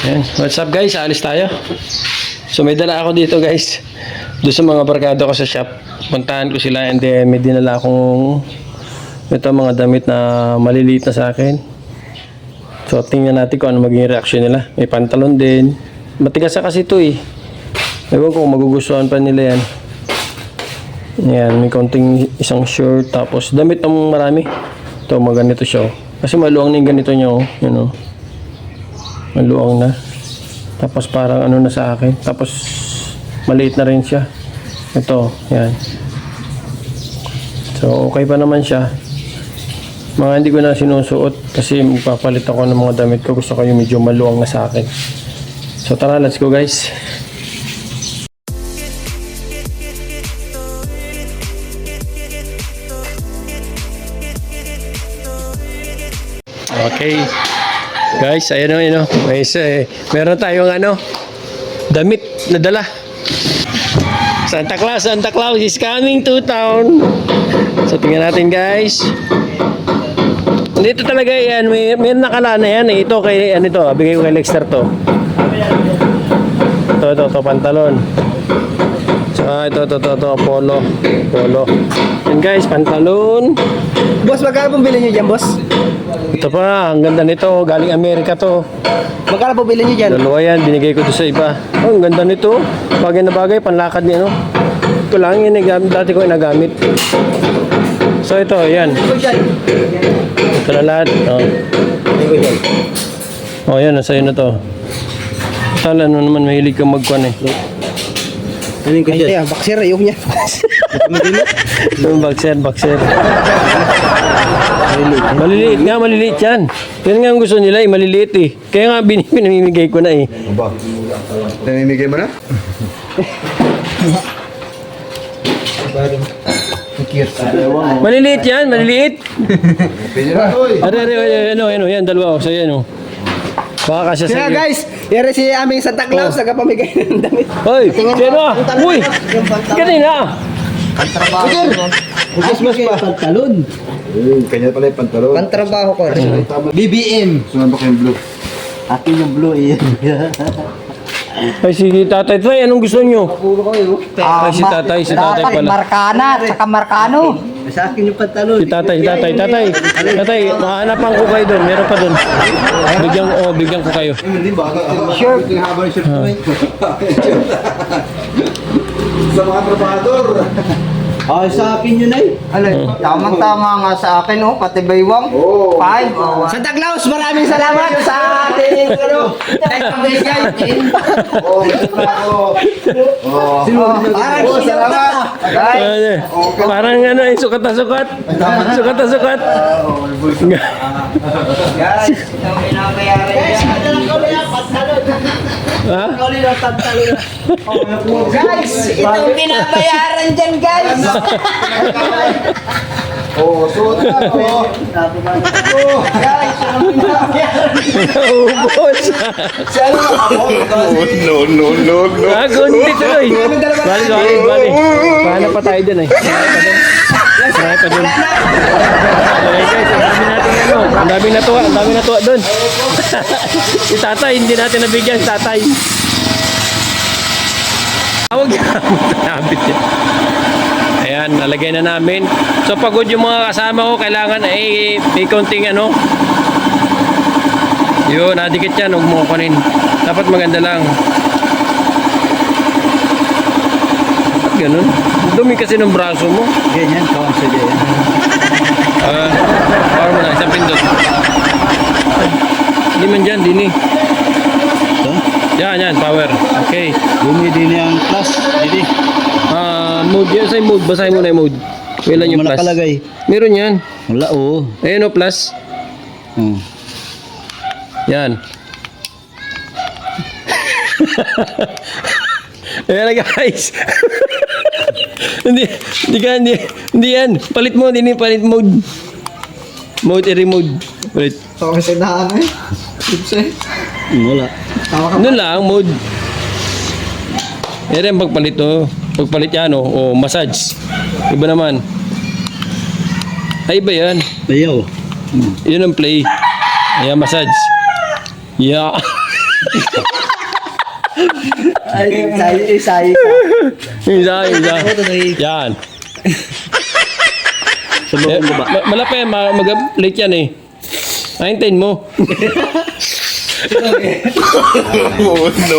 Ayan. What's up guys? Alis tayo. So may dala ako dito guys. Doon sa mga barkada ko sa shop. Puntahan ko sila and then may dinala akong ito mga damit na maliliit na sa akin. So tingnan natin kung ano magiging reaction nila. May pantalon din. Matigas na kasi ito eh. Ewan ko kung magugustuhan pa nila yan. Ayan, may konting isang shirt. Tapos damit ng marami. Ito maganito siya. Kasi maluwang na yung ganito nyo. You know. Maluwang na. Tapos parang ano na sa akin. Tapos maliit na rin siya. Ito, yan. So okay pa naman siya. Mga hindi ko na sinusuot kasi magpapalit ako ng mga damit ko. Gusto ko yung medyo maluwang na sa akin. So tara, let's go guys. Okay. Guys, ayun o, yun o. Meron tayong damit na dala. Santa Claus is coming to town. So tingnan natin guys. Dito talaga yan, may nakala na yan. Ito kay bigay ko kay Lexter to. Ito pantalon. Saka ito polo. Yan guys, pantalon. Boss, magkano pong bilhin nyo dyan, boss? Ito pa, ang ganda nito, galing Amerika to. Magkano pong bilhin nyo dyan? Dalawa yan, binigay ko to sa iba. Oh, ang ganda nito. Bagay na bagay, panlakad niya, no? Ito lang yung dati ko inagamit. So ito, yan. Ito na lahat. Oh, yan, nasa'yo na to. Tala, ano naman, mahilig kang magkuhan eh. Ano yung kasi? Boxer, ayok niya. Boxer. Maliliit nga, maliliit yan. Yan nga ang gusto nila eh, maliliit eh. Kaya nga binimigay ko na eh. Ba? Namimigay mo na? Maliliit yan, maliliit. Ano, yan, dalawa. So yan o. Baka kasya sa Kaya iyo. guys, yan si aming Santa Claus, nagpamigay ng damit. Hoy, sino ah? Uy, kanina. Christmas pa. Pantalon. Kanya pala yung pantalon. Pantrabaho ko. BBM. Sumabak yung blue. Akin yung blue, iyan. Ay, si tatay. Tay, anong gusto nyo? Ay, si tatay pala. Markana, saka Markano. Sa akin yung pantalon. Si tatay. Tatay, mahanapan ko kayo doon. Meron pa doon. Bigyan ko kayo. Sure. Ito yung haba ng shirt mo eh. Sa mga trabahador. Ay, sa akin yun ay. Tamang-tama nga sa akin, oh, pati baywang. Oo. 5. Santa Claus, maraming salamat sa ating Oo, salamat. Parang sukat na sukat. Sukat na sukat. Guys, itong binabayaran yan. Ha? Guys, itong binabayaran dyan, guys. Oo, suot na. Oo. Guys, itong binabayaran. Ubos. No. Gundi tuloy. Bali. Paano pa tayo dyan eh. Marami pa dun. Okay guys, ang daming natuwa dun. Si tatay, hindi natin nabigyan si tatay. Tawag niya. Nabit niya. Ayan, nalagay na namin. So pagod yung mga kasama ko, kailangan may konting yun, nadikit yan, huwag mo kunin. Dapat maganda lang. Dapat ganun. Dumi kasi ng braso mo. Ganyan, kawan sa ganyan. Power mo na, isang pindot. Hindi man dyan, dini. Yan, power. Okay. Dini ang plus, dini. Mode, yan sa'yo mode. Basahin mo na yung mode. Kailan yung plus? Nakalagay. Meron yan. Wala, oo. Ayan o, plus. Yan. Ayan na guys. Hindi yan. Palit mo, hindi palit mode. Remote. Palit. Tawag sa daan eh. Wala. Ano lang, mode. Ayan pagpalit o. Pagpalit yan o, massage. Iba naman. Ay, iba yan. Ayaw. Yun ang play. Ayan, massage. Yeah. Ay, isayi ka. Isa. Yan. Subukan mo ba? Malapit, mag-late yan eh. Nahintayin mo. Oh, no.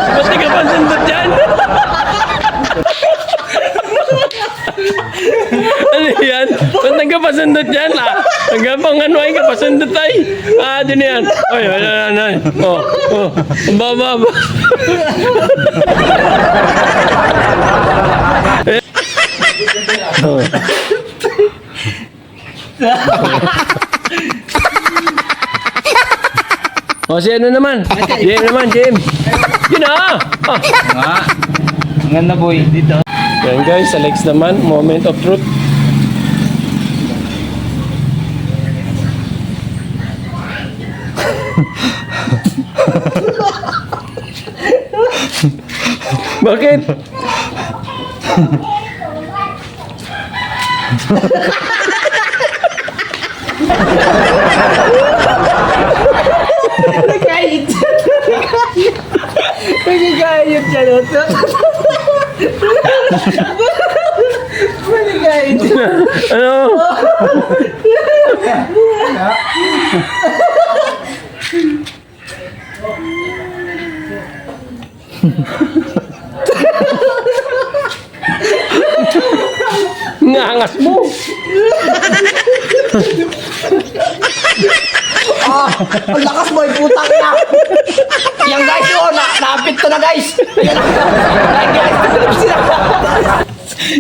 Ba't di ka pa sundot yan? Ano yan? Ba't di ka pa sundot yan? Hanggang pang ano ay ka pa sundot ay. Din yan. Ay. Oh. Ba. Si ano naman? Jim. Yun na! Ang ganda boy, dito. Yan guys, Alex naman, moment of truth. Bakit? Nagigayot siya dito. Nagigayot siya. Ano? Nangas mo. Ang lakas mo, putang na! Yan guys, naapit ko na guys! Ayan na! Guys,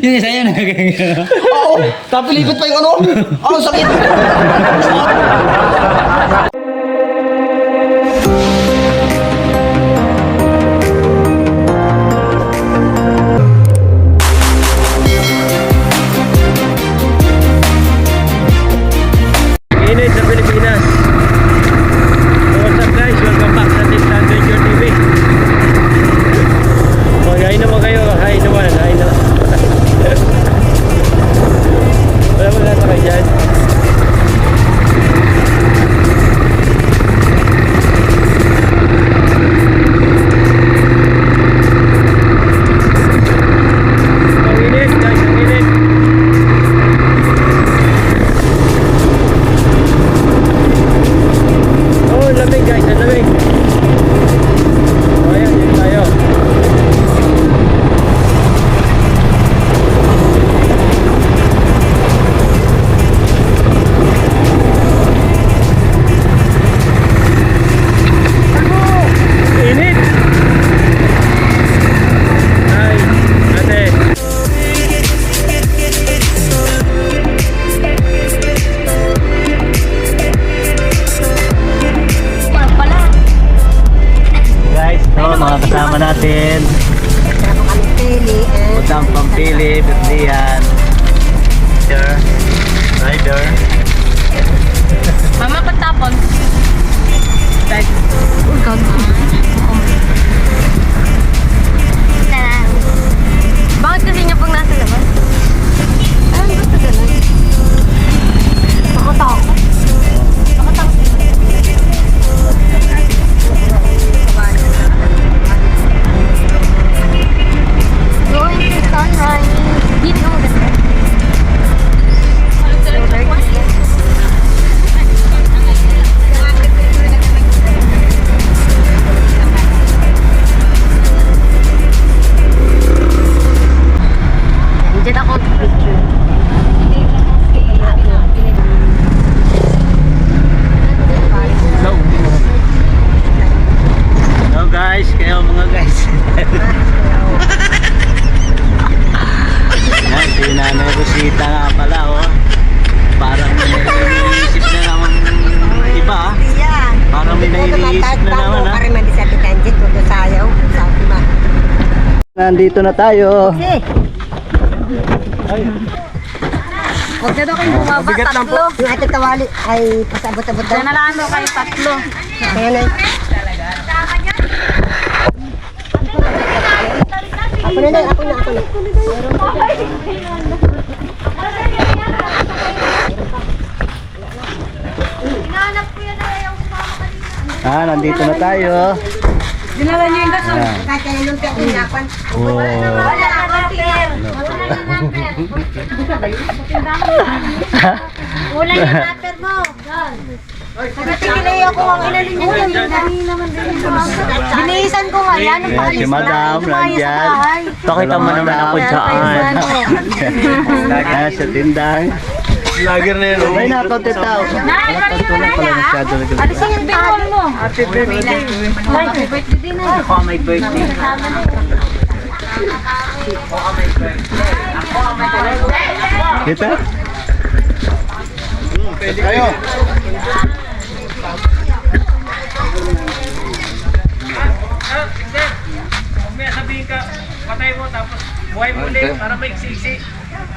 Yung isa yun, nagagano. oo! Napilikot pa yung ano! Ang sakit! Init sa Pilipinas. What's up guys? Welcome back sa Team Adventure TV. Mag-hi naman kayo. Hi naman. Wala mo lahat kayo dyan. Ang init guys, ang init. Oh, lamig guys, ang lamig. Oh, ayan, dito tayo. Init! Ay, ate. Guys, ito mga kasama natin. Putang Pampili, Berlian. Rider. Mama, patapon. Bakit kasi niya pag nasa labas? Ano gusto ganun? Nakatakot. Going to sunrise. Dito mo ganda. Diyan ako picture. Hello guys, kayo mga guys. Yan, si Nanay Rosita nga pala oh. Parang may naiisip na naman iba ah. Parang may naiisip na naman ah. Nandito na tayo. Huwag na daw kayong bumaba, tatlo. Yung ating kawali ay pasabot-abot daw. Diyan na lang daw kayo, tatlo. Kaya na. Ako na lang, ako na. Hinahanap ko yan na yung sumama kanina. Nandito na tayo. Dinala niyo yung gasol. Kahit kaya yung pinapan. Oh. Wala na napper. Wala na napper. Wala yung napper mo. Nagatigilay ako ang ilalin niya. Dami naman din yung binihisan ko nga yan. Nung paalis Si na. Madam, nandyan. Pakita mo naman ako dyan. Sa tindahan. Lager na yun. Ay, nakaunti tao. Nakaunti na pala masyado. Alisin yung tawon mo. Happy birthday. Happy birthday din na. Ako may birthday. Kita? Pwede kayo.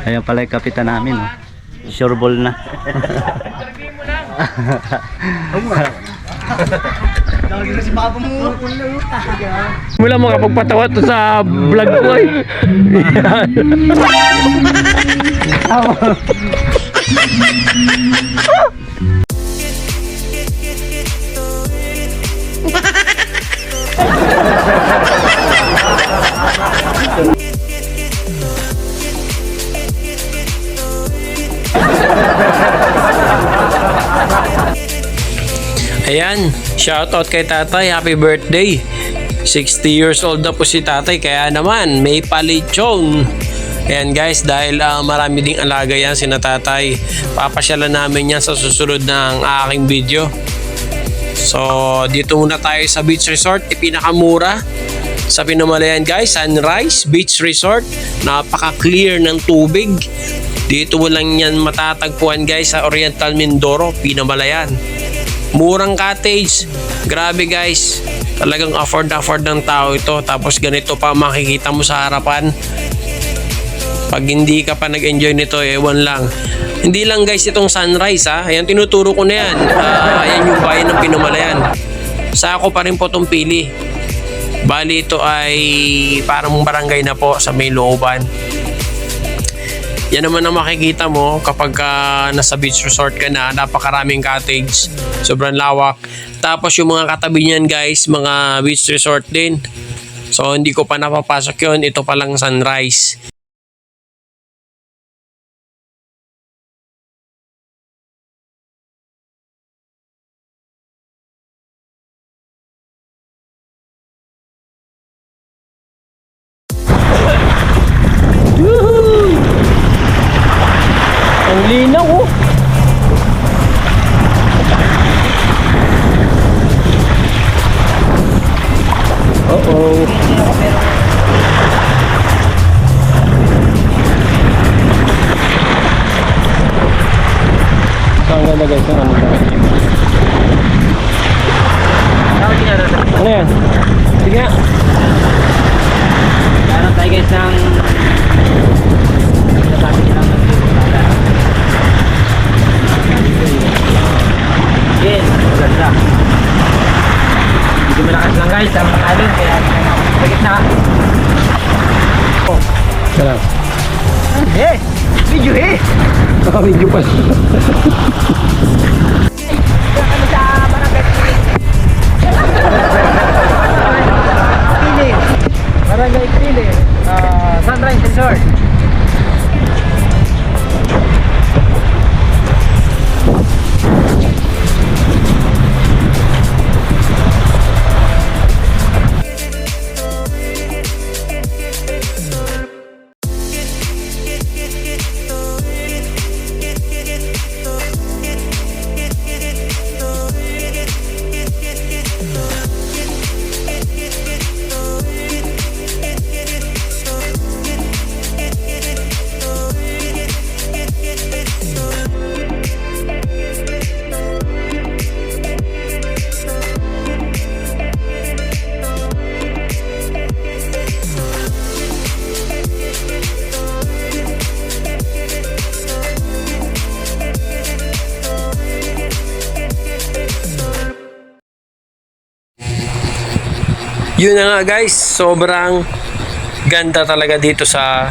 Ayan pala yung kapitan namin. Oh. Sure ball na. Mula makapagpatawa to sa vlog ko eh. Ayan, shoutout kay tatay, happy birthday. 60 years old na po si tatay, kaya naman may palitsyon. Ayan guys, dahil marami ding alaga yan si tatay, papasyalan namin yan sa susunod ng aking video. So dito muna tayo sa beach resort, pinakamura sa Pinamalayan guys, Sunrise Beach Resort. Napaka clear ng tubig. Dito mo lang yan matatagpuan guys sa Oriental Mindoro, Pinamalayan. Murang cottage. Grabe guys. Talagang afford ng tao ito. Tapos ganito pa makikita mo sa harapan. Pag hindi ka pa nag-enjoy nito, ewan lang. Hindi lang guys itong Sunrise ha. Ayan, tinuturo ko na yan. Ayan yung bayan ng Pinamalayan. Sa ako pa rin po itong pili. Bali ito ay parang barangay na po sa may looban. Yan naman ang makikita mo kapag nasa beach resort ka na, napakaraming cottage, sobrang lawak. Tapos yung mga katabi niyan guys, mga beach resort din. So hindi ko pa napapasok yun, ito pa lang Sunrise. Ang linaw oh. Uh-oh. So, ang ganda guys, ano yan? Sige nga. Meron tayo guys ng yes, maganda. Medyo malakas lang guys ang alon kaya pagit na. Salam. Eh, video eh. Video pa. Ano sa barangay Pili. Barangay Pili. Sunrise Resort. Yun na nga guys, sobrang ganda talaga dito sa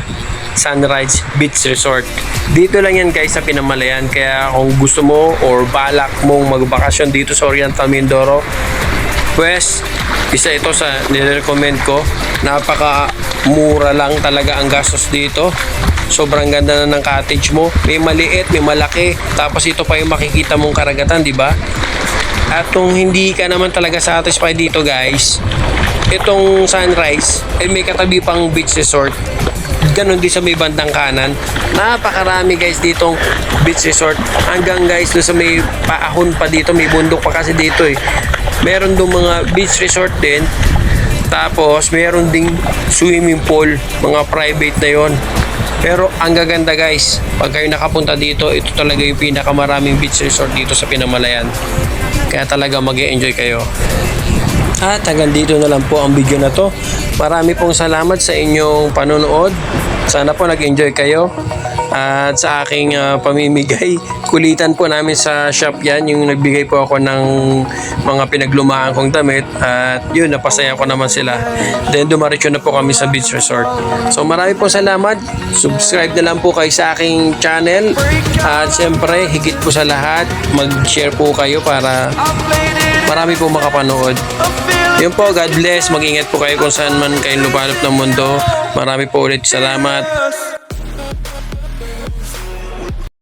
Sunrise Beach Resort. Dito lang yan guys sa Pinamalayan. Kaya kung gusto mo or balak mong magbakasyon dito sa Oriental Mindoro, pues isa ito sa nirecommend ko. Napaka mura lang talaga ang gastos dito. Sobrang ganda na ng cottage mo. May maliit, may malaki. Tapos ito pa yung makikita mong karagatan, di ba? At kung hindi ka naman talaga satisfied dito guys, itong Sunrise, may katabi pang beach resort. Ganon din sa may bandang kanan. Napakarami guys ditong beach resort. Hanggang guys doon sa may paahon pa dito, may bundok pa kasi dito eh. Meron doon mga beach resort din. Tapos meron ding swimming pool, mga private na yon. Pero ang gaganda guys, pag kayo nakapunta dito, ito talaga yung pinakamaraming beach resort dito sa Pinamalayan. Kaya talaga mag-e-enjoy kayo. At hanggang dito na lang po ang video na to. Marami pong salamat sa inyong panonood. Sana po nag-enjoy kayo. At sa aking pamimigay, kulitan po namin sa shop yan. Yung nagbigay po ako ng mga pinaglumaan kong damit. At yun, napasaya ko naman sila. Then dumaritso na po kami sa beach resort. So marami po salamat. Subscribe na lang po kayo sa aking channel. At syempre, higit po sa lahat, mag-share po kayo para marami po makapanood. Yun po, God bless. Mag-ingat po kayo kung saan man kayo lumalap ng mundo. Marami po ulit salamat.